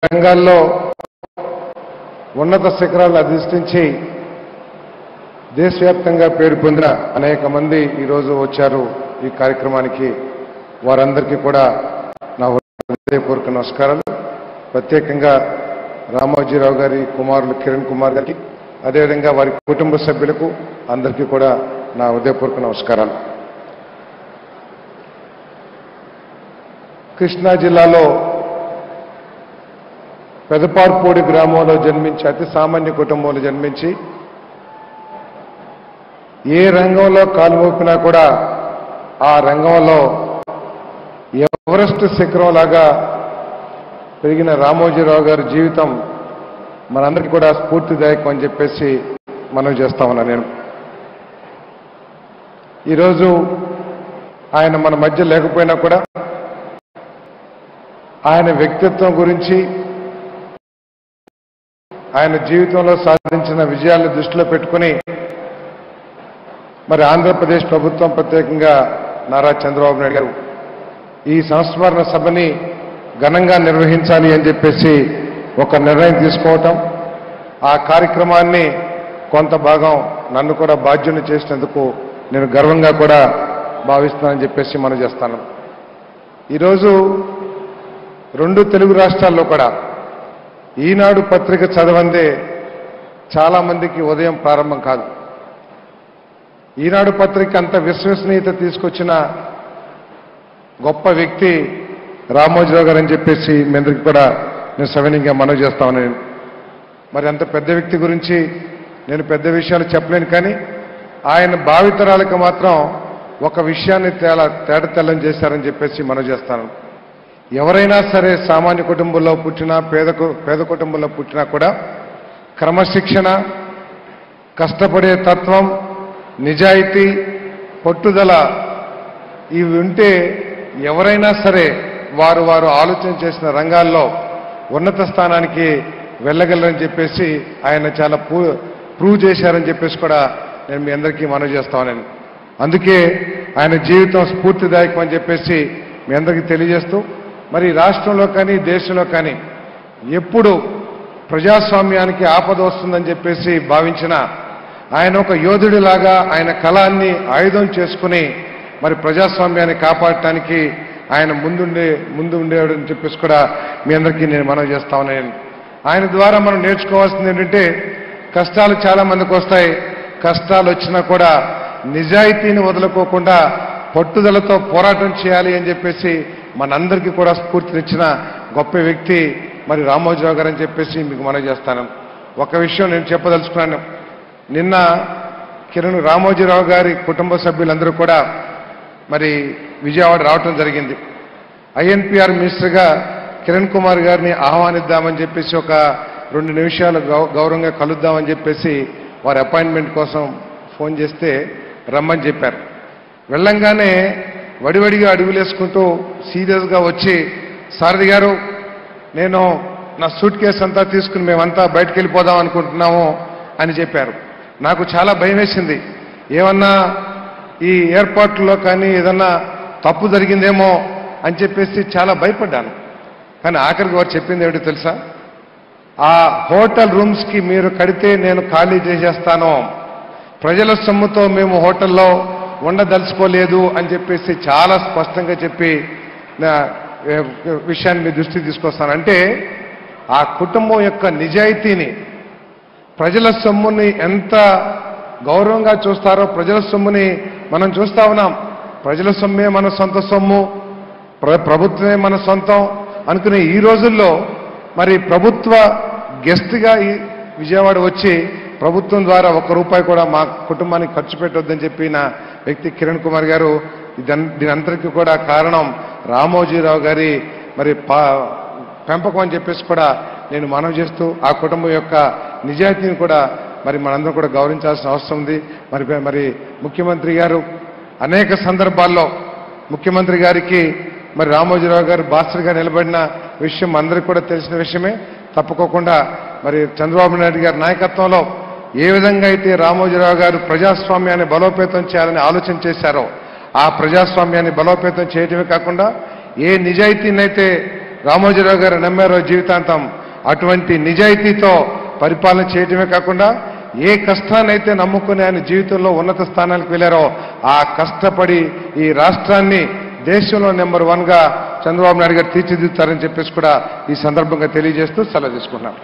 రంగాల్లో ఉన్నత శిఖరాలను అధిష్ఠించి దేశవ్యాప్తంగా పేరు పొందిన అనేక మంది ఈరోజు వచ్చారు ఈ కార్యక్రమానికి. వారందరికీ కూడా నా హృదయపూర్వక నమస్కారాలు. ప్రత్యేకంగా రామోజీరావు గారి కుమారులు కిరణ్ కుమార్ గారికి, అదేవిధంగా వారి కుటుంబ సభ్యులకు అందరికీ కూడా నా హృదయపూర్వక నమస్కారాలు. కృష్ణా జిల్లాలో పెదపార్పూడి గ్రామంలో జన్మించి, అతి సామాన్య కుటుంబంలో జన్మించి, ఏ రంగంలో కాలు మోపినా కూడా ఆ రంగంలో ఎవరెస్ట్ శిఖరంలాగా పెరిగిన రామోజీరావు గారి జీవితం మనందరికీ కూడా స్ఫూర్తిదాయకం అని చెప్పేసి మనం చేస్తా ఉన్నా. నేను ఈరోజు ఆయన మన మధ్య లేకపోయినా కూడా ఆయన వ్యక్తిత్వం గురించి, ఆయన జీవితంలో సాధించిన విజయాలను దృష్టిలో పెట్టుకుని మరి ఆంధ్రప్రదేశ్ ప్రభుత్వం, ప్రత్యేకంగా నారా చంద్రబాబు నాయుడు గారు ఈ సంస్మరణ సభని ఘనంగా నిర్వహించాలి అని చెప్పేసి ఒక నిర్ణయం తీసుకోవటం, ఆ కార్యక్రమాన్ని కొంత భాగం నన్ను కూడా బాధ్యుని చేసినందుకు నేను గర్వంగా కూడా భావిస్తున్నానని చెప్పేసి మనం చేస్తాను. ఈరోజు రెండు తెలుగు రాష్ట్రాల్లో కూడా ఈనాడు పత్రిక చదవందే చాలా మందికి ఉదయం ప్రారంభం కాదు. ఈనాడు పత్రిక అంత విశ్వసనీయత తీసుకొచ్చిన గొప్ప వ్యక్తి రామోజీరావు గారు అని చెప్పేసి మీ అందరికీ కూడా నేను సవినీయంగా మనవి చేస్తామని. మరి అంత పెద్ద వ్యక్తి గురించి నేను పెద్ద విషయాలు చెప్పలేను, కానీ ఆయన భావితరాలకు మాత్రం ఒక విషయాన్ని తేటతెల్లం చేశారని చెప్పేసి మనవి చేస్తాను. ఎవరైనా సరే సామాన్య కుటుంబంలో పుట్టినా, పేద కుటుంబంలో పుట్టినా కూడా క్రమశిక్షణ, కష్టపడే తత్వం, నిజాయితీ, పట్టుదల ఇవి ఉంటే ఎవరైనా సరే వారు ఆలోచన చేసిన రంగాల్లో ఉన్నత స్థానానికి వెళ్ళగలరని చెప్పేసి ఆయన చాలా ప్రూవ్ చేశారని చెప్పేసి కూడా నేను మీ అందరికీ మనవి చేస్తానని. అందుకే ఆయన జీవితం స్ఫూర్తిదాయకం అని చెప్పేసి మీ అందరికీ తెలియజేస్తూ, మరి రాష్ట్రంలో కానీ దేశంలో కానీ ఎప్పుడు ప్రజాస్వామ్యానికి ఆపద వస్తుందని చెప్పేసి భావించిన ఆయన ఒక యోధుడిలాగా ఆయన కళాన్ని ఆయుధం చేసుకుని మరి ప్రజాస్వామ్యాన్ని కాపాడటానికి ఆయన ముందు ఉండేవాడని చెప్పేసి కూడా మీ అందరికీ నేను మనవి చేస్తా ఉన్నాను. ఆయన ద్వారా మనం నేర్చుకోవాల్సింది ఏంటంటే, కష్టాలు చాలా మందికి వస్తాయి. కష్టాలు వచ్చినా కూడా నిజాయితీని వదులుకోకుండా పట్టుదలతో పోరాటం చేయాలి అని చెప్పేసి మనందరికీ కూడా స్ఫూర్తినిచ్చిన గొప్ప వ్యక్తి మరి రామోజీరావు గారు అని చెప్పేసి మీకు మనవి చేస్తాను. ఒక విషయం నేను చెప్పదలుచుకున్నాను. నిన్న రామోజీరావు గారి కుటుంబ సభ్యులందరూ కూడా మరి విజయవాడ రావటం జరిగింది. ఐఎన్పిఆర్ మినిస్టర్గా కిరణ్ కుమార్ గారిని ఆహ్వానిద్దామని చెప్పేసి ఒక 2 నిమిషాలు గౌరవంగా కలుద్దామని చెప్పేసి వారి అపాయింట్మెంట్ కోసం ఫోన్ చేస్తే రమ్మని చెప్పారు. వెళ్ళంగానే వడివడిగా అడుగులేసుకుంటూ సీరియస్గా వచ్చి, సారథి గారు, నేను నా సూట్ కేసు అంతా తీసుకుని మేమంతా బయటకు వెళ్ళిపోదాం అనుకుంటున్నాము అని చెప్పారు. నాకు చాలా భయం వేసింది. ఏమన్నా ఈ ఏర్పాట్లలో కానీ ఏదన్నా తప్పు జరిగిందేమో అని చెప్పేసి చాలా భయపడ్డాను. కానీ ఆఖరికి వారు చెప్పింది ఏమిటో తెలుసా? ఆ హోటల్ రూమ్స్కి మీరు కడితే నేను ఖాళీ చేసేస్తాను, ప్రజల సొమ్ముతో మేము హోటల్లో ఉండదలుచుకోలేదు అని చెప్పేసి చాలా స్పష్టంగా చెప్పి విషయాన్ని మీ దృష్టికి తీసుకొస్తాను. అంటే ఆ కుటుంబం యొక్క నిజాయితీని, ప్రజల సొమ్ముని ఎంత గౌరవంగా చూస్తారో, ప్రజల సొమ్ముని మనం చూస్తా ఉన్నాం. ప్రజల సొమ్మే మన సొంత సొమ్ము, ప్రభుత్వమే మన సొంతం అనుకునే ఈ రోజుల్లో మరి ప్రభుత్వ గెస్ట్గా ఈ విజయవాడ వచ్చి ప్రభుత్వం ద్వారా ₹1 కూడా మా కుటుంబానికి ఖర్చు పెట్టొద్దని చెప్పిన వ్యక్తి కిరణ్ కుమార్ గారు. దీని అందరికీ కూడా కారణం రామోజీరావు గారి మరి పెంపకం అని చెప్పేసి కూడా నేను మనవి చేస్తూ, ఆ కుటుంబం యొక్క నిజాయితీని కూడా మరి మనందరం కూడా గౌరవించాల్సిన అవసరం ఉంది. మరి ముఖ్యమంత్రి గారు అనేక సందర్భాల్లో ముఖ్యమంత్రి గారికి మరి రామోజీరావు గారు బాసటగా నిలబడిన విషయం అందరికీ కూడా తెలిసిన విషయమే. తప్పుకోకుండా మరి చంద్రబాబు నాయుడు గారి నాయకత్వంలో ఏ విధంగా అయితే రామోజీరావు గారు ప్రజాస్వామ్యాన్ని బలోపేతం చేయాలని ఆలోచన చేశారో, ఆ ప్రజాస్వామ్యాన్ని బలోపేతం చేయడమే కాకుండా ఏ నిజాయితీనైతే రామోజీరావు గారు నమ్మారో జీవితాంతం అటువంటి నిజాయితీతో పరిపాలన చేయటమే కాకుండా ఏ కష్టాన్నైతే నమ్ముకుని ఆయన జీవితంలో ఉన్నత స్థానానికి వెళ్ళారో ఆ కష్టపడి ఈ రాష్ట్రాన్ని దేశంలో నెంబర్ 1గా చంద్రబాబు నాయుడు గారు తీర్చిదిద్దుతారని చెప్పేసి కూడా ఈ సందర్భంగా తెలియజేస్తూ సెలవు తీసుకున్నాను.